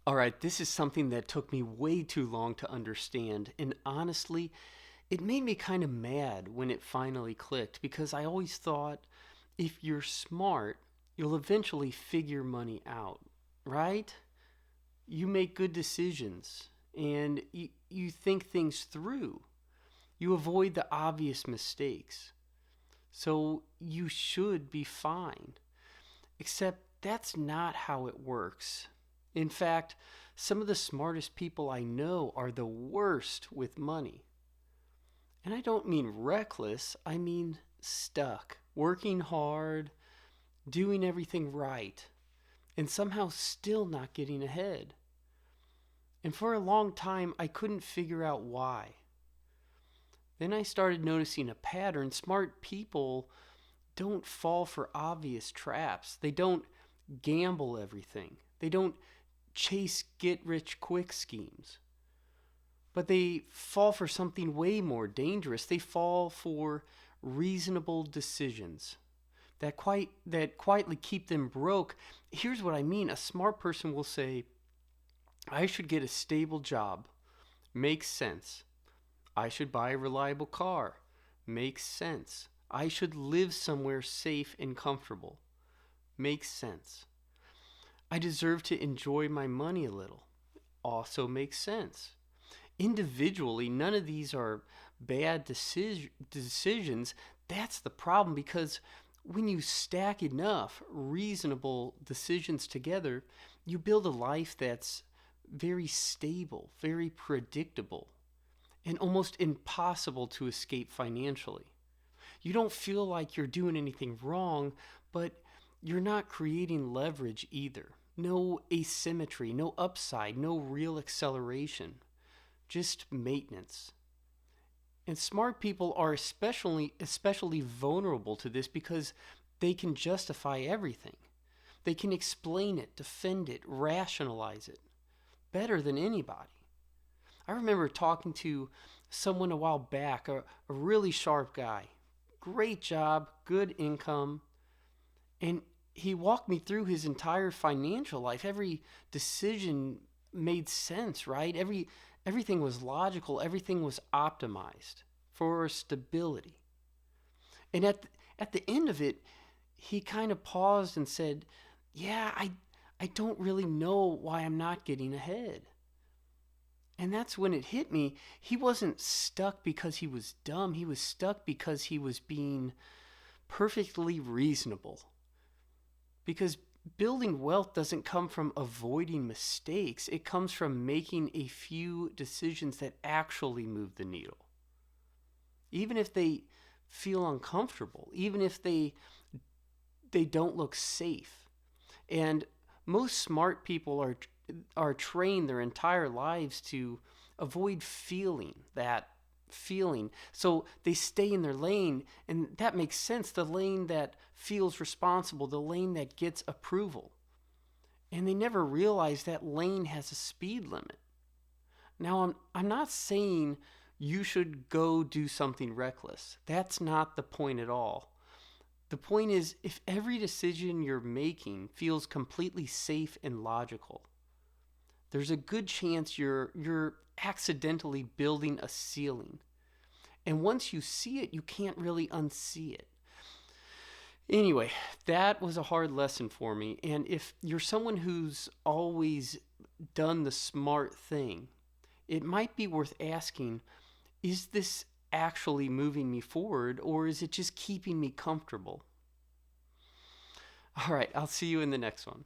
All right, this is something that took me way too long to understand, and honestly, it made me kind of mad when it finally clicked because I always thought if you're smart, you'll eventually figure money out, right? You make good decisions and you think things through. You avoid the obvious mistakes. So you should be fine. Except that's not how it works. In fact, some of the smartest people I know are the worst with money. And I don't mean reckless, I mean stuck, working hard, doing everything right, and somehow still not getting ahead. And for a long time, I couldn't figure out why. Then I started noticing a pattern. Smart people don't fall for obvious traps, they don't gamble everything, they don't chase get rich quick schemes. But they fall for something way more dangerous. They fall for reasonable decisions that quietly keep them broke. Here's what I mean. A smart person will say, I should get a stable job. Makes sense. I should buy a reliable car. Makes sense. I should live somewhere safe and comfortable. Makes sense. I deserve to enjoy my money a little. Also makes sense. Individually, none of these are bad decisions. That's the problem because when you stack enough reasonable decisions together, you build a life that's very stable, very predictable, and almost impossible to escape financially. You don't feel like you're doing anything wrong, but you're not creating leverage either. No asymmetry, no upside, no real acceleration, just maintenance. And smart people are especially vulnerable to this because they can justify everything. They can explain it, defend it, rationalize it better than anybody. I remember talking to someone a while back, a really sharp guy. Great job, good income, and he walked me through his entire financial life. Every decision made sense, right? Everything was logical, everything was optimized for stability. And at the end of it, he kind of paused and said, "Yeah, I don't really know why I'm not getting ahead." And that's when it hit me. He wasn't stuck because he was dumb. He was stuck because he was being perfectly reasonable. Because building wealth doesn't come from avoiding mistakes, it comes from making a few decisions that actually move the needle. Even if they feel uncomfortable, even if they don't look safe. And most smart people are trained their entire lives to avoid feeling that feeling. So they stay in their lane, and that makes sense. The lane that feels responsible, the lane that gets approval. And they never realize that lane has a speed limit. Now, I'm not saying you should go do something reckless. That's not the point at all. The point is, if every decision you're making feels completely safe and logical, there's a good chance you're accidentally building a ceiling. And once you see it, you can't really unsee it. Anyway, that was a hard lesson for me. And if you're someone who's always done the smart thing, it might be worth asking, is this actually moving me forward or is it just keeping me comfortable? All right, I'll see you in the next one.